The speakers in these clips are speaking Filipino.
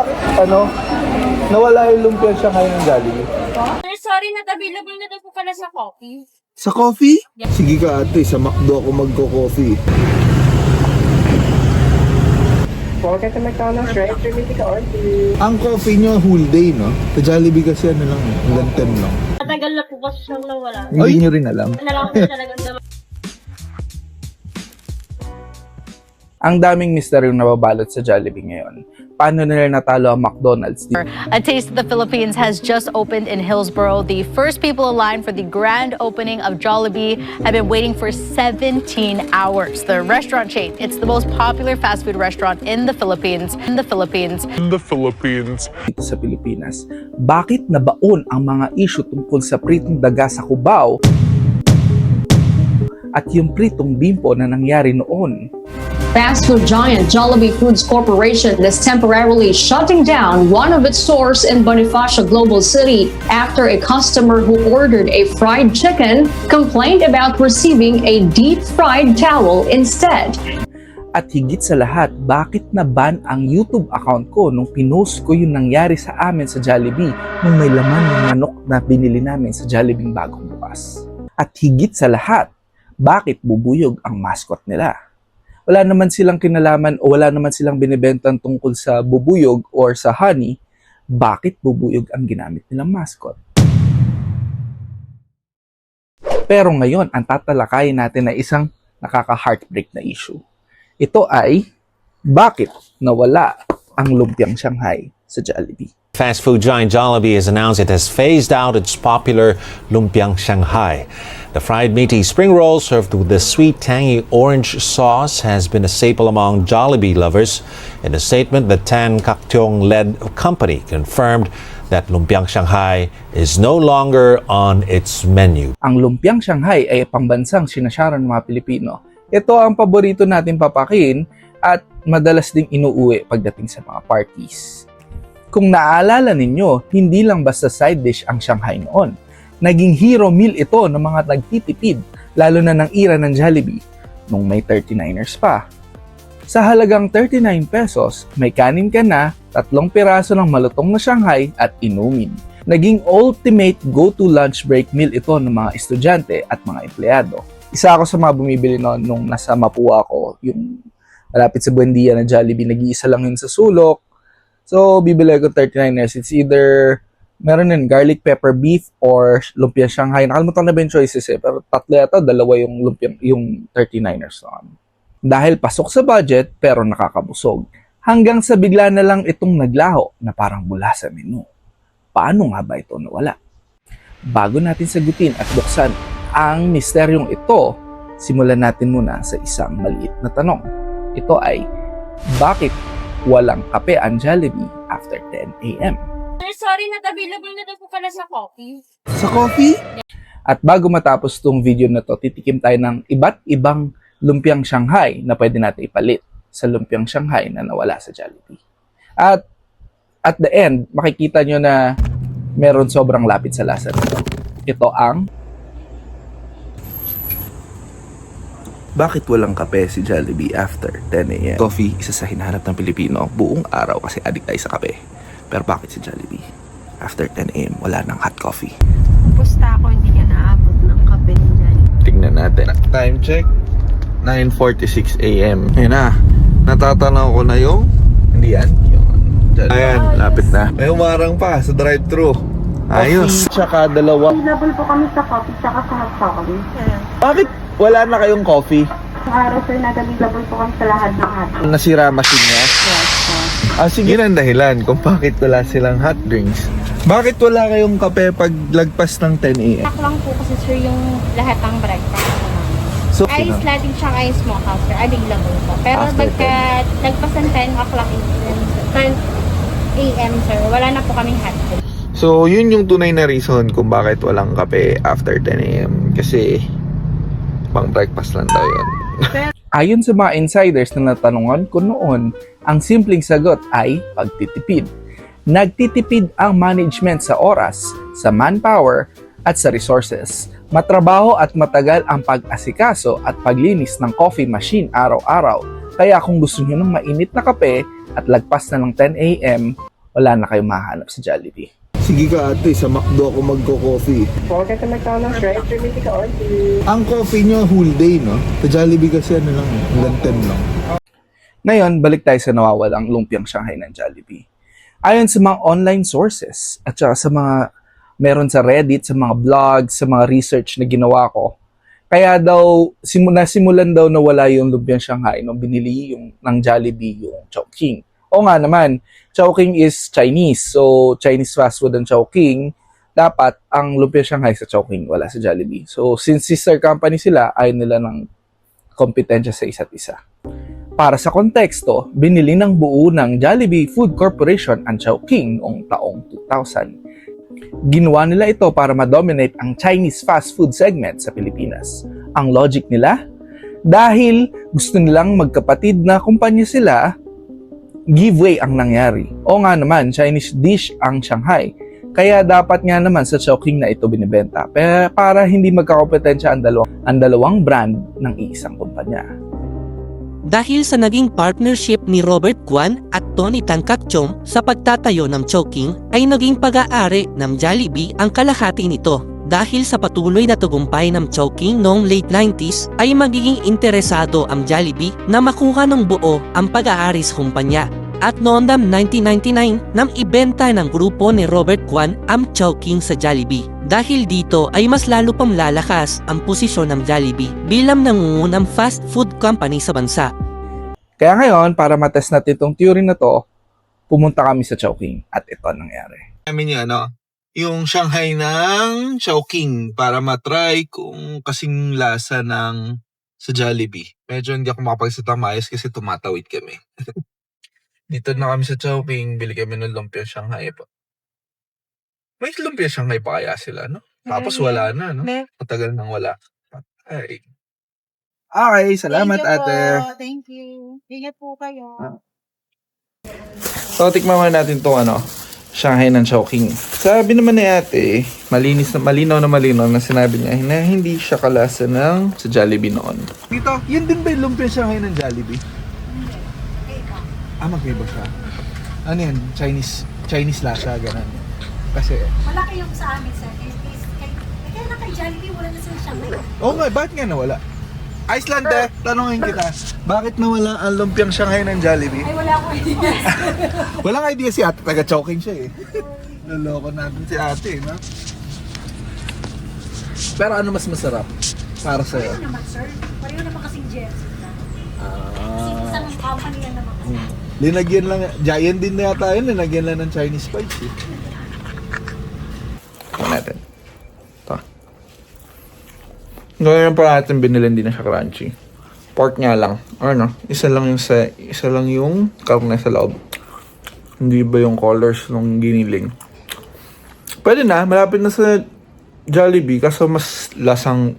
Bakit, nawala yung lumpia siya ngayon ng Jollibee? Sir, sorry, not available na daw po pala sa coffee. Sa coffee? Sige ka ate, sa McDo ako magko-coffee. Welcome to McDonald's, right? Ang coffee nyo whole day, no? Sa Jollibee kasi ano lang, hanggang 10 lang. Matagal na po kasi siyang nawala. Hindi nyo rin alam. Na lang po talagang naman. Ang daming misteryong nababalot sa Jollibee ngayon. Paano nila natalo ang McDonald's? A Taste of the Philippines has just opened in Hillsborough. The first people aligned for the grand opening of Jollibee have been waiting for 17 hours. The restaurant chain, it's the most popular fast food restaurant in the Philippines. Dito sa Pilipinas, bakit nabaon ang mga issue tungkol sa pritong daga sa Cubao at yung pritong bimpo na nangyari noon? Fast food giant Jollibee Foods Corporation is temporarily shutting down one of its stores in Bonifacio Global City after a customer who ordered a fried chicken complained about receiving a deep-fried towel instead. At higit sa lahat, bakit na-ban ang YouTube account ko nung pinost ko yung nangyari sa amin sa Jollibee nung may laman ng manok na binili namin sa Jollibee bagong bukas? At higit sa lahat, bakit bubuyog ang mascot nila? Wala naman silang kinalaman o wala naman silang binibentang tungkol sa bubuyog or sa honey, bakit bubuyog ang ginamit nilang mascot? Pero ngayon, ang tatalakayin natin ay isang nakaka-heartbreak na issue. Ito ay, bakit nawala ang lumpiang Shanghai sa Jollibee? Fast food giant Jollibee has announced it has phased out its popular Lumpiang Shanghai. The fried meaty spring roll served with the sweet, tangy orange sauce has been a staple among Jollibee lovers. In a statement, the Tan Kak Tiong-led company confirmed that Lumpiang Shanghai is no longer on its menu. Ang lumpiang Shanghai ay pambansang sinasyaran ng mga Pilipino. Ito ang paborito natin papakin at madalas ding inuuwi pagdating sa mga parties. Kung naaalala ninyo, hindi lang basta side dish ang Shanghai noon. Naging hero meal ito ng mga nagtitipid, lalo na ng era ng Jollibee, nung may 39ers pa. Sa halagang 39 pesos, may kanin ka na, 3 piraso ng malutong na Shanghai at inumin. Naging ultimate go-to lunch break meal ito ng mga estudyante at mga empleyado. Isa ako sa mga bumibili noon nung nasa Mapua ako, yung malapit sa Buendia na Jollibee, nag-iisa lang yun sa sulok. So, bibili ko 39ers. It's either meron yun, garlic pepper beef or lumpia Shanghai. Nakalimutan na ba yung choices eh. Pero tatlo yata, dalawa yung 39ers noon. Dahil pasok sa budget, pero nakakabusog. Hanggang sa bigla na lang itong naglaho na parang bula sa menu. Paano nga ba ito nawala? Bago natin sagutin at buksan ang misteryong ito, simulan natin muna sa isang maliit na tanong. Ito ay, bakit walang kape ang Jollibee after 10 a.m.? Sir, sorry, not available na daw po pala sa coffee. Sa coffee? At bago matapos tong video na to, titikim tayo ng iba't ibang lumpiang Shanghai na pwede natin ipalit sa lumpiang Shanghai na nawala sa Jollibee. At at the end, makikita nyo na meron sobrang lapit sa lasa nito. Ito ang bakit walang kape si Jollibee after 10 a.m.? Coffee, isa sa hinahanap ng Pilipino buong araw kasi addict tayo sa kape. Pero bakit si Jollibee after 10 a.m. wala ng hot coffee? Pusta ako, hindi ka naabot ng kape ni Jollibee. Tignan natin. Time check, 9:46 a.m. Ayun na, natatanaw ko na yung hindi yan, yung ayan, lapit na. May umarang pa sa drive-thru. Ayos. Tsaka dalawa. Available po kami sa coffee tsaka sa hot coffee. Bakit wala na kayong coffee? Sa araw sir, available po kami sa lahat ng hot. Nasira machine niya? Yes, sir. Sige ang dahilan kung bakit wala silang hot drinks. Bakit wala kayong kape pag lagpas ng 10 a.m.? Tak lang po kasi sir yung lahat ng breakfast po namin. So, Ice lating siya ice smokehouse sir, available po. Pero After pagka lagpas ng 10 o'clock 10 a.m. sir, wala na po kaming hot drink. So, yun yung tunay na reason kung bakit walang kape after 10 a.m. Kasi, pang breakfast lang tayo yan. Ayon sa mga insiders na natanungan ko noon, ang simpleng sagot ay pagtitipid. Nagtitipid ang management sa oras, sa manpower, at sa resources. Matrabaho at matagal ang pag-asikaso at paglinis ng coffee machine araw-araw. Kaya kung gusto nyo ng mainit na kape at lagpas na ng 10 a.m., wala na kayong mahanap sa Jollibee. Sige ka ate, sa McDo ako magko-coffee. Order to McDonald's, right? Remedy ka order. Ang coffee nyo whole day, no? Sa Jollibee kasi ano lang, hanggang 10 lang. Ngayon, balik tayo sa nawawalang lumpiang Shanghai ng Jollibee. Ayon sa mga online sources at saka sa mga meron sa Reddit, sa mga blogs, sa mga research na ginawa ko, kaya daw, nasimulan daw na wala yung lumpiang Shanghai nung binili yung ng Jollibee yung Chowking. O nga naman, Chowking is Chinese. So, Chinese fast food ang Chowking. Dapat, ang lumpiang Shanghai sa Chowking, wala sa Jollibee. So, since sister company sila, ayaw nila ng kompetensya sa isa't isa. Para sa konteksto, binili ng buo ng Jollibee Food Corporation ang Chowking noong taong 2000. Ginawa nila ito para ma-dominate ang Chinese fast food segment sa Pilipinas. Ang logic nila? Dahil gusto nilang magkapatid na kumpanya sila, giveaway ang nangyari. O nga naman, Chinese dish ang Shanghai. Kaya dapat nga naman sa Chowking na ito binibenta. Para hindi magkakompetensya ang dalawang brand ng iisang kumpanya. Dahil sa naging partnership ni Robert Kwan at Tony Tan Cakchom sa pagtatayo ng Chowking, ay naging pag-aari ng Jollibee ang kalahati nito. Dahil sa patuloy na tagumpay ng Chowking noong late 90s, ay magiging interesado ang Jollibee na makuha ng buo ang pag-aari sa kumpanya. At noong 1999, nang ibenta ng grupo ni Robert Kwan ang Chowking sa Jollibee. Dahil dito ay mas lalo pang lalakas ang posisyon ng Jollibee bilang nangungunang fast food company sa bansa. Kaya ngayon, para matest natin itong theory na to, pumunta kami sa Chowking at ito ang nangyari. Namin yung yung Shanghai ng Chowking para matry kung kasing lasa ng sa Jollibee. Medyo hindi ako makapagsalita maayos kasi tumatawid kami. Dito na kami sa Chowking, bili kami ng lumpia Shanghai pa. May lumpia Shanghai pa kaya sila, no? Tapos wala na, no? Matagal nang wala. Ay. Okay, salamat ate. Thank you. Ingat po kayo. So, tikman muna natin itong Shanghai ng Chowking. Sabi naman ni ate, malinaw na sinabi niya na hindi siya kalasa ng sa Jollibee noon. Dito, yun din ba yung lumpia Shanghai ng Jollibee? Magkaiba siya. Ano yan? Chinese lasa, ganun. Kasi, Malaki yung sa amin, sir. Kaya na kay Jollibee, wala na sila Shanghai. oo nga, bakit nga nawala? Iceland tanongin kita, bakit nawala ang lumpiang Shanghai ng Jollibee? Ay, wala akong idea. Walang idea si ate, taga-Chowking siya eh. Loloko natin si ate, no? Pero ano mas masarap para sa'yo? Pareho naman, sir. Pareho naman kasing Jersey na. Kasi isang company lang naman kasi. Linagyan lang, giant din na yata yun, linagyan lang ng Chinese spice eh. Ito natin. Ito. Ngayon pa natin binili, hindi na siya crunchy. Pork nga lang. Isa lang yung karne sa loob. Hindi ba yung colors nung giniling? Pwede na, malapit na sa Jollibee kaso mas lasang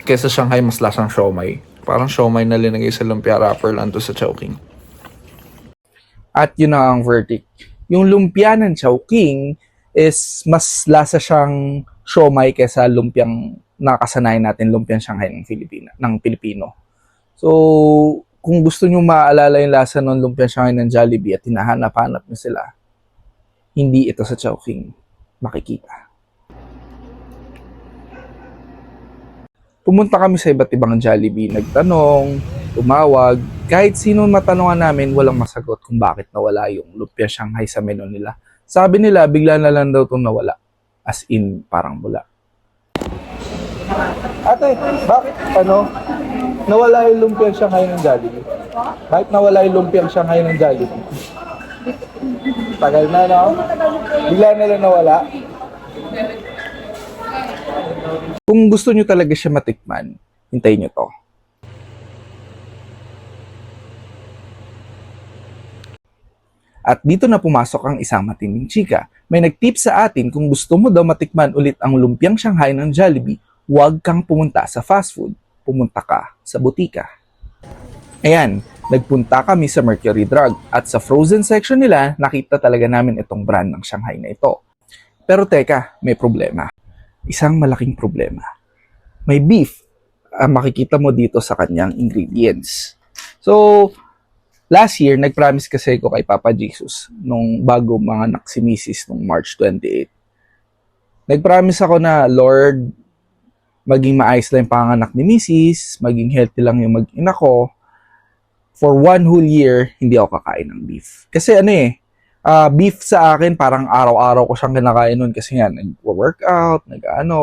kesa Shanghai, mas lasang siomai. Parang siomai na linagay sa lumpia wrapper lang to sa Chowking. At yun na ang verdict. Yung lumpia ng Chowking is mas lasa siyang siomai kesa lumpiang nakasanayan natin, lumpiang Shanghai ng Pilipino. So, kung gusto nyo maalala yung lasa ng lumpiang Shanghai ng Jollibee at hinahanap-hanap nyo sila, hindi ito sa Chowking makikita. Pumunta kami sa iba't ibang Jollibee, nagtanong, tumawag, kahit sino matanungan namin, walang masagot kung bakit nawala yung lumpia Shanghai sa menu nila. Sabi nila, bigla na lang daw itong nawala. As in, parang wala. Ate, bakit nawala yung lumpia Shanghai ng Jollibee? Bakit nawala yung lumpia Shanghai ng Jollibee? Tagal na, no? Bigla na lang nawala. Kung gusto nyo talaga siya matikman, hintayin nyo to. At dito na pumasok ang isang matinding chika. May nag-tip sa atin kung gusto mo daw matikman ulit ang lumpiang Shanghai ng Jollibee, huwag kang pumunta sa fast food, pumunta ka sa butika. Ayan, nagpunta kami sa Mercury Drug at sa frozen section nila, nakita talaga namin itong brand ng Shanghai na ito. Pero teka, may problema. Isang malaking problema. May beef, makikita mo dito sa kanyang ingredients. So, last year, nag-promise kasi ko kay Papa Jesus nung bago manganak si Mrs. nung March 28. Nag-promise ako na, Lord, maging maayos lang yung panganak ni Mrs., maging healthy lang yung mag-ina ko. For 1 whole year, hindi ako kakain ng beef. Kasi beef sa akin, parang araw-araw ko siyang kinakain nun kasi nga, nag-workout,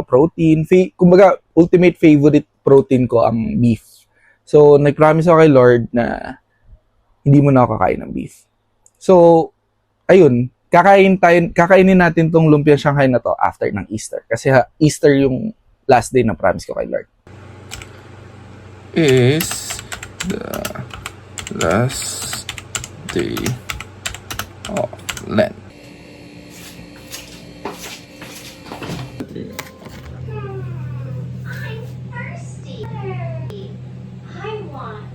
protein. Kumbaga, ultimate favorite protein ko ang beef. So, nag-promise ako kay Lord na hindi mo na ako kakain ng beef. So, ayun, kakainin natin tong lumpiang Shanghai na to after ng Easter. Kasi Easter yung last day na promise ko kay Lord. Is the last day of Lent. I'm thirsty. I want.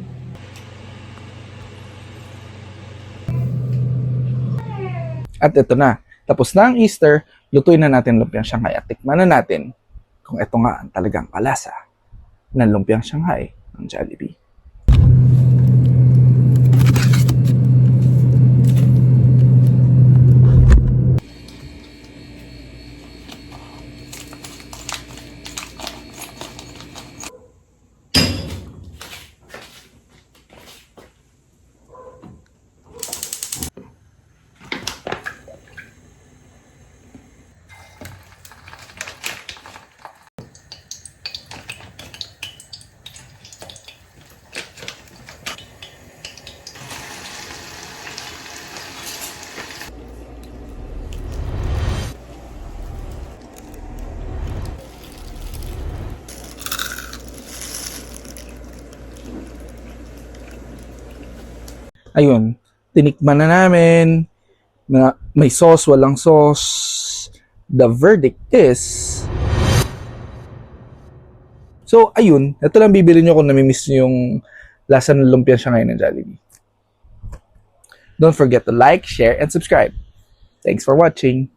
At ito na, tapos na ang Easter, lutuin na natin lumpiang Shanghai at tikman na natin kung ito nga ang talagang kalasa ng lumpiang Shanghai ng Jollibee. Ayun, tinikman na namin, may sauce, walang sauce. The verdict is... So, ayun, ito lang bibili nyo kung namimiss nyo yung lasa ng lumpiang Shanghai ng Jollibee. Don't forget to like, share, and subscribe. Thanks for watching.